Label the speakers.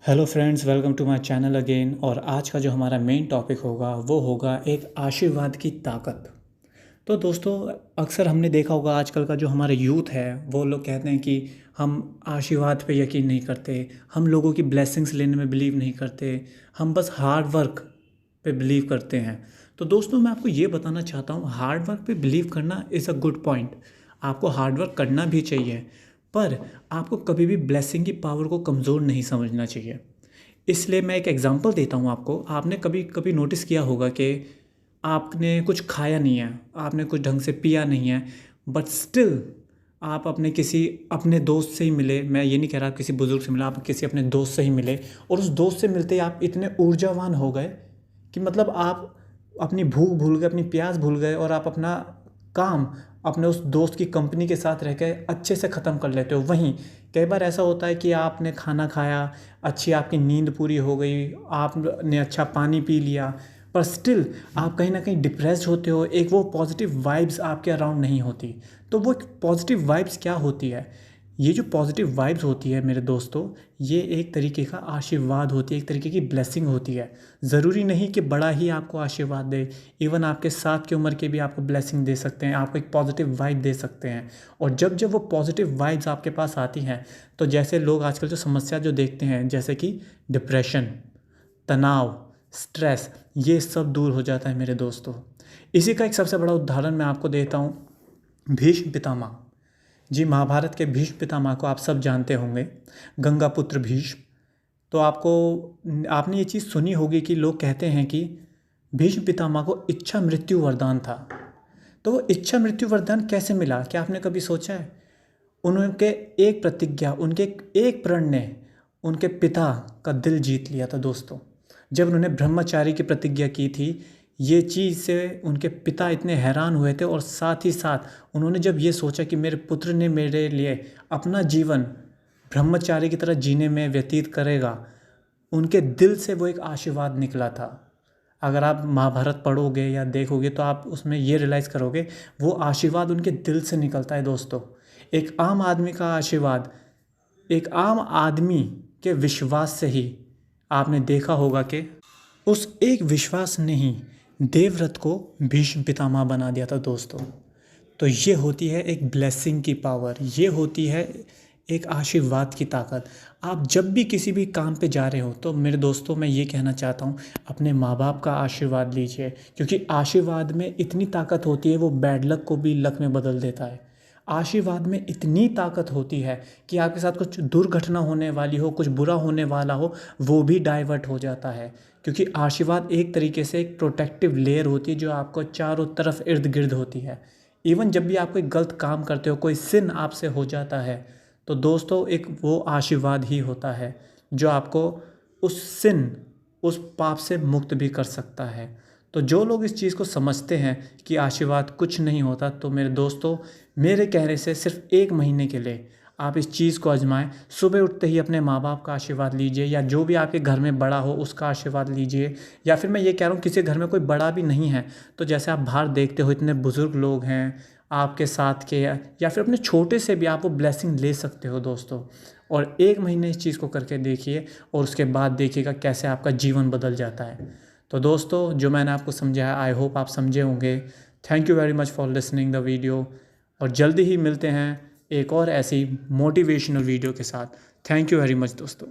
Speaker 1: Hello friends, welcome to my channel again. और आज का जो हमारा मेन टॉपिक होगा वो होगा एक आशीर्वाद की ताकत। तो दोस्तों, अक्सर हमने देखा होगा आजकल का जो हमारा यूथ है वो लोग कहते हैं कि हम आशीर्वाद पे यकीन नहीं करते, हम लोगों की ब्लेसिंग्स लेने में बिलीव नहीं करते, हम बस हार्ड वर्क पे बिलीव करते हैं। तो दोस्तों, मैं आपको ये बताना चाहता हूँ, हार्ड वर्क पे बिलीव करना इज़ अ गुड पॉइंट। आपको हार्ड वर्क करना भी चाहिए, पर आपको कभी भी ब्लेसिंग की पावर को कमज़ोर नहीं समझना चाहिए। इसलिए मैं एक एग्जांपल देता हूँ आपको। आपने कभी कभी नोटिस किया होगा कि आपने कुछ खाया नहीं है, आपने कुछ ढंग से पिया नहीं है, बट स्टिल आप अपने दोस्त से ही मिले। मैं ये नहीं कह रहा आप किसी बुज़ुर्ग से मिले, आप किसी अपने दोस्त से ही मिले, और उस दोस्त से मिलते ही आप इतने ऊर्जावान हो गए कि मतलब आप अपनी भूख भूल गए, अपनी प्यास भूल गए, और आप अपना काम अपने उस दोस्त की कंपनी के साथ रह के अच्छे से ख़त्म कर लेते हो। वहीं कई बार ऐसा होता है कि आपने खाना खाया, अच्छी आपकी नींद पूरी हो गई, आपने अच्छा पानी पी लिया, पर स्टिल आप कहीं ना कहीं डिप्रेस्ड होते हो। एक वो पॉजिटिव वाइब्स आपके अराउंड नहीं होती। तो वो पॉजिटिव वाइब्स क्या होती है? ये जो पॉजिटिव वाइब्स होती है मेरे दोस्तों, ये एक तरीके का आशीर्वाद होती है, एक तरीके की ब्लेसिंग होती है। ज़रूरी नहीं कि बड़ा ही आपको आशीर्वाद दे, इवन आपके साथ की उम्र के भी आपको ब्लेसिंग दे सकते हैं, आपको एक पॉजिटिव वाइब दे सकते हैं। और जब जब वो पॉजिटिव वाइब्स आपके पास आती हैं, तो जैसे लोग आजकल जो समस्या जो देखते हैं, जैसे कि डिप्रेशन, तनाव, स्ट्रेस, ये सब दूर हो जाता है मेरे दोस्तों। इसी का एक सबसे बड़ा उदाहरण मैं आपको देता हूँ, भीष्म पितामह जी। महाभारत के भीष्म पितामह को आप सब जानते होंगे, गंगापुत्र भीष्म। तो आपने ये चीज़ सुनी होगी कि लोग कहते हैं कि भीष्म पितामह को इच्छा मृत्यु वरदान था। तो वो इच्छा मृत्यु वरदान कैसे मिला? क्या आपने कभी सोचा है? उनके एक प्रतिज्ञा, उनके एक प्रण ने उनके पिता का दिल जीत लिया था दोस्तों। जब उन्होंने ब्रह्मचारी की प्रतिज्ञा की थी, ये चीज़ से उनके पिता इतने हैरान हुए थे, और साथ ही साथ उन्होंने जब ये सोचा कि मेरे पुत्र ने मेरे लिए अपना जीवन ब्रह्मचारी की तरह जीने में व्यतीत करेगा, उनके दिल से वो एक आशीर्वाद निकला था। अगर आप महाभारत पढ़ोगे या देखोगे तो आप उसमें ये रियलाइज़ करोगे, वो आशीर्वाद उनके दिल से निकलता है दोस्तों। एक आम आदमी का आशीर्वाद, एक आम आदमी के विश्वास से ही आपने देखा होगा कि उस एक विश्वास ने ही देवव्रत को भीष्म पितामह बना दिया था दोस्तों। तो ये होती है एक ब्लेसिंग की पावर, ये होती है एक आशीर्वाद की ताकत। आप जब भी किसी भी काम पे जा रहे हो, तो मेरे दोस्तों मैं ये कहना चाहता हूँ, अपने माँ बाप का आशीर्वाद लीजिए, क्योंकि आशीर्वाद में इतनी ताकत होती है, वो बैड लक को भी लक में बदल देता है। आशीर्वाद में इतनी ताकत होती है कि आपके साथ कुछ दुर्घटना होने वाली हो, कुछ बुरा होने वाला हो, वो भी डाइवर्ट हो जाता है। क्योंकि आशीर्वाद एक तरीके से एक प्रोटेक्टिव लेयर होती है जो आपको चारों तरफ इर्द गिर्द होती है। इवन जब भी आप कोई गलत काम करते हो, कोई सिन आपसे हो जाता है, तो दोस्तों एक वो आशीर्वाद ही होता है जो आपको उस सिन, उस पाप से मुक्त भी कर सकता है। तो जो लोग इस चीज़ को समझते हैं कि आशीर्वाद कुछ नहीं होता, तो मेरे दोस्तों, मेरे कहने से सिर्फ 1 महीने के लिए आप इस चीज़ को आजमाएं। सुबह उठते ही अपने माँ बाप का आशीर्वाद लीजिए, या जो भी आपके घर में बड़ा हो उसका आशीर्वाद लीजिए। या फिर मैं ये कह रहा हूँ, किसी घर में कोई बड़ा भी नहीं है, तो जैसे आप बाहर देखते हो इतने बुज़ुर्ग लोग हैं आपके साथ के, या फिर अपने छोटे से भी आप वो ब्लेसिंग ले सकते हो दोस्तों। और 1 महीने इस चीज़ को करके देखिए, और उसके बाद देखिएगा कैसे आपका जीवन बदल जाता है। तो दोस्तों, जो मैंने आपको समझाया, आई होप आप समझे होंगे। Thank you very much for listening the video, और जल्दी ही मिलते हैं एक और ऐसी मोटिवेशनल वीडियो के साथ। थैंक यू वेरी मच दोस्तों।